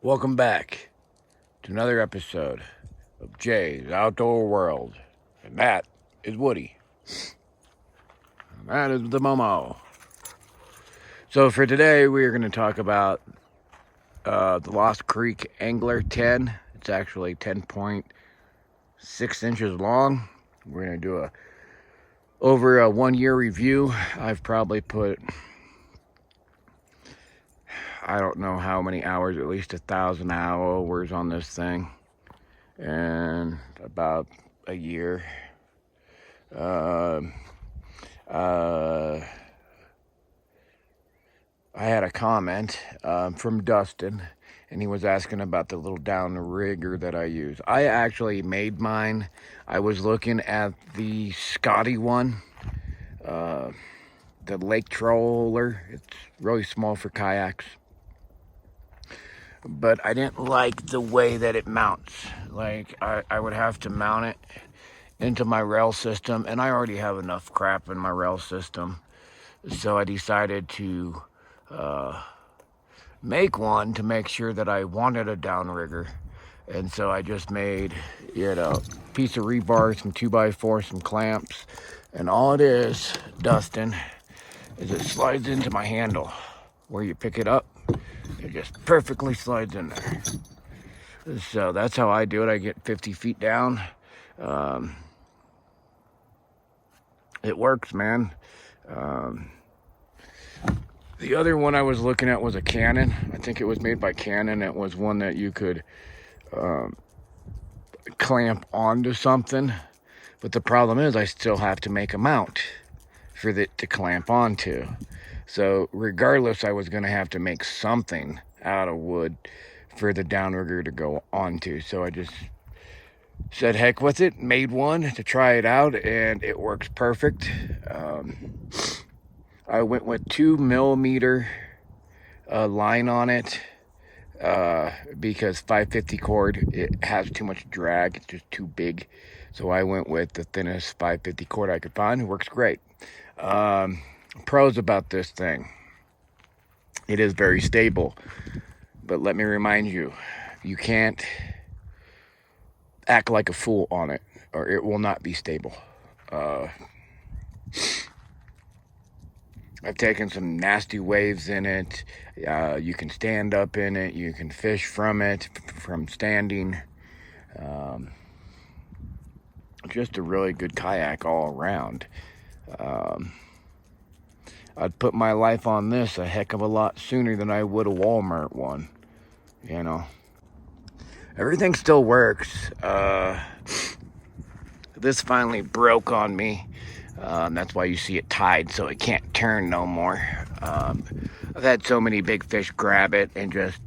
Welcome back to another episode of Jay's Outdoor World. And that is Woody. And that is the Momo. So for today, we are going to talk about the Lost Creek Angler 10. It's actually 10.6 inches long. We're going to do over a 1 year review. I've probably put, I don't know how many hours, at least 1,000 hours on this thing. And about a year. I had a comment from Dustin, and he was asking about the little Downrigger that I use. I actually made mine. I was looking at the Scotty one, the Lake Troller. It's really small for kayaks. But I didn't like the way that it mounts. Like, I would have to mount it into my rail system, and I already have enough crap in my rail system. So I decided to make one to make sure that I wanted a downrigger. And so I just made a piece of rebar, some 2x4, some clamps, and all it is, Dustin, is it slides into my handle. Where you pick it up, it just perfectly slides in there. So that's how I do it. I get 50 feet down. It works, man. The other one I was looking at was a Canon. I think it was made by Canon. It was one that you could clamp onto something. But the problem is I still have to make a mount for it to clamp onto. So regardless, I was going to have to make something out of wood for the downrigger to go onto. So I just said heck with it, made one to try it out, and it works perfect. I went with 2mm line on it because 550 cord, it has too much drag. It's just too big. So I went with the thinnest 550 cord I could find. It works great. Pros about this thing. It is very stable. But let me remind you, you can't act like a fool on it, or it will not be stable. I've taken some nasty waves in it. You can stand up in it. You can fish from it, from standing. Just a really good kayak all around. I'd put my life on this a heck of a lot sooner than I would a Walmart one. You know, everything still works. This finally broke on me. That's why you see it tied, so it can't turn no more. I've had so many big fish grab it and just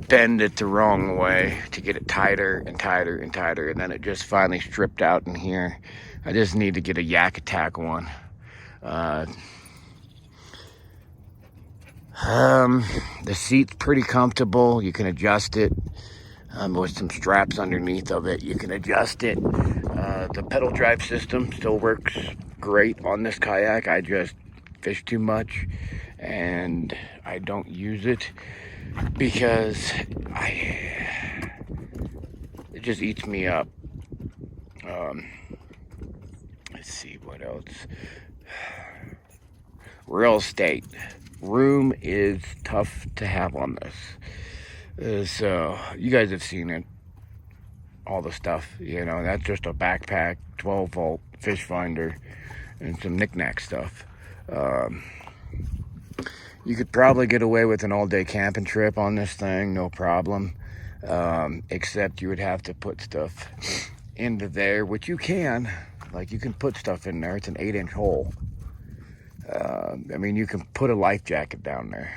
bend it the wrong way to get it tighter and tighter and tighter, and then it just finally stripped out in here. I just need to get a Yak Attack one. The seat's pretty comfortable. You can adjust it with some straps underneath of it. You can adjust it. The pedal drive system still works great on this kayak. I just fish too much and I don't use it because it just eats me up. Let's see what else. Real estate. Room is tough to have on this. So you guys have seen it. All the stuff, that's just a backpack, 12 volt fish finder, and some knickknack stuff. You could probably get away with an all-day camping trip on this thing, no problem. Except you would have to put stuff into there, which you can. Like, you can put stuff in there. It's an 8-inch hole. You can put a life jacket down there.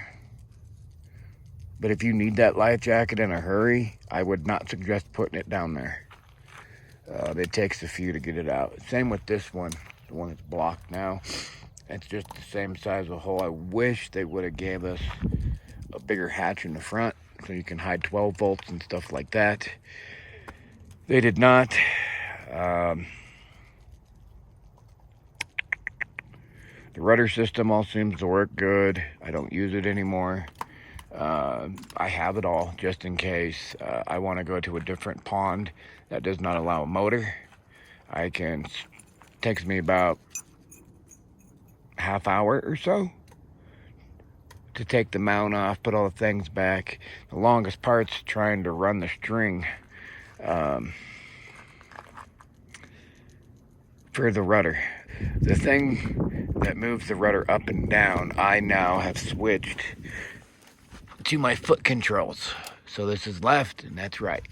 But if you need that life jacket in a hurry, I would not suggest putting it down there. It takes a few to get it out. Same with this one, the one that's blocked now. It's just the same size of hole. I wish they would have gave us a bigger hatch in the front so you can hide 12 volts and stuff like that. They did not. The rudder system all seems to work good. I don't use it anymore. I have it all just in case I want to go to a different pond that does not allow a motor. Takes me about half hour or so to take the mount off, put all the things back. The longest part's trying to run the string for the rudder. The thing that moves the rudder up and down, I now have switched to my foot controls. So this is left and that's right.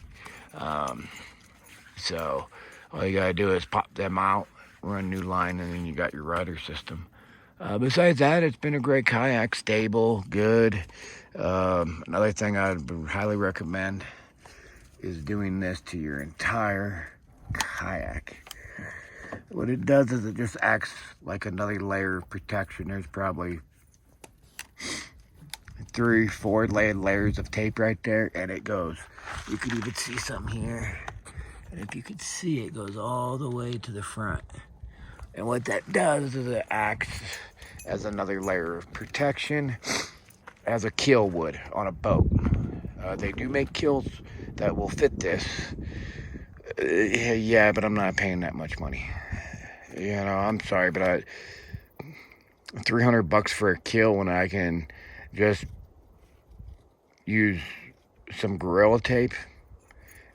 So all you gotta do is pop them out, run a new line, and then you got your rudder system. Besides that, it's been a great kayak, stable, good. Another thing I'd highly recommend is doing this to your entire kayak. What it does is it just acts like another layer of protection. There's probably 3-4 layers of tape right there, and it goes. You could even see some here. And if you could see, it goes all the way to the front. And what that does is it acts as another layer of protection, as a keel would on a boat. They do make keels that will fit this. Yeah, but I'm not paying that much money. You know, I'm sorry, but $300 for a keel when I can just use some Gorilla Tape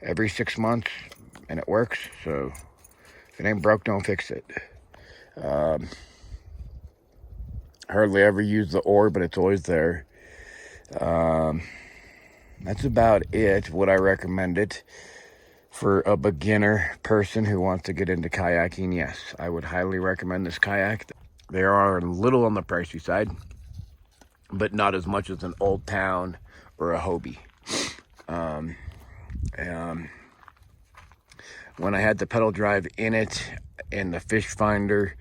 every 6 months and it works. So if it ain't broke, don't fix it. Hardly ever use the oar, but it's always there. That's about it. Would I recommend it for a beginner person who wants to get into kayaking? Yes, I would highly recommend this kayak. They are a little on the pricey side, but not as much as an Old Town or a Hobie. When I had the pedal drive in it and the fish finder,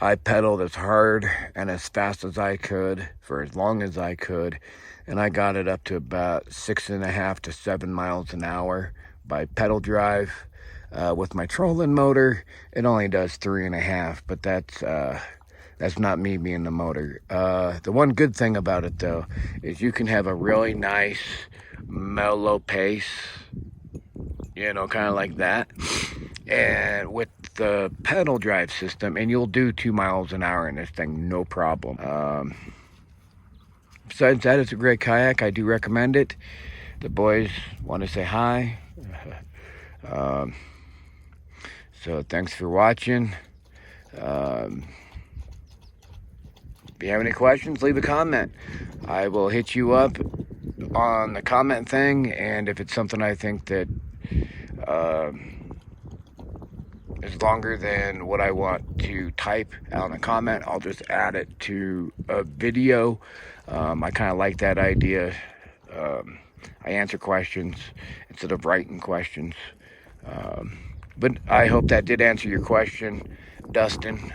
I pedaled as hard and as fast as I could for as long as I could, and I got it up to about 6.5 to 7 miles an hour by pedal drive. With my trolling motor, it only does 3.5, but that's not me being the motor. The one good thing about it though is you can have a really nice mellow pace, you know, kind of like that, and with the pedal drive system, and you'll do 2 miles an hour in this thing, no problem. Besides that, it's a great kayak. I do recommend it. The boys want to say hi. So thanks for watching. If you have any questions, leave a comment. I will hit you up on the comment thing, and if it's something I think that is longer than what I want to type out in a comment, I'll just add it to a video. I kind of like that idea. I answer questions instead of writing questions. But I hope that did answer your question, Dustin.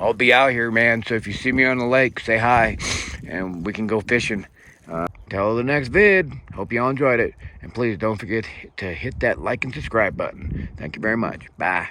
I'll be out here, man, so if you see me on the lake, say hi, and we can go fishing. Till the next vid, hope you all enjoyed it, and please don't forget to hit that like and subscribe button. Thank you very much. Bye.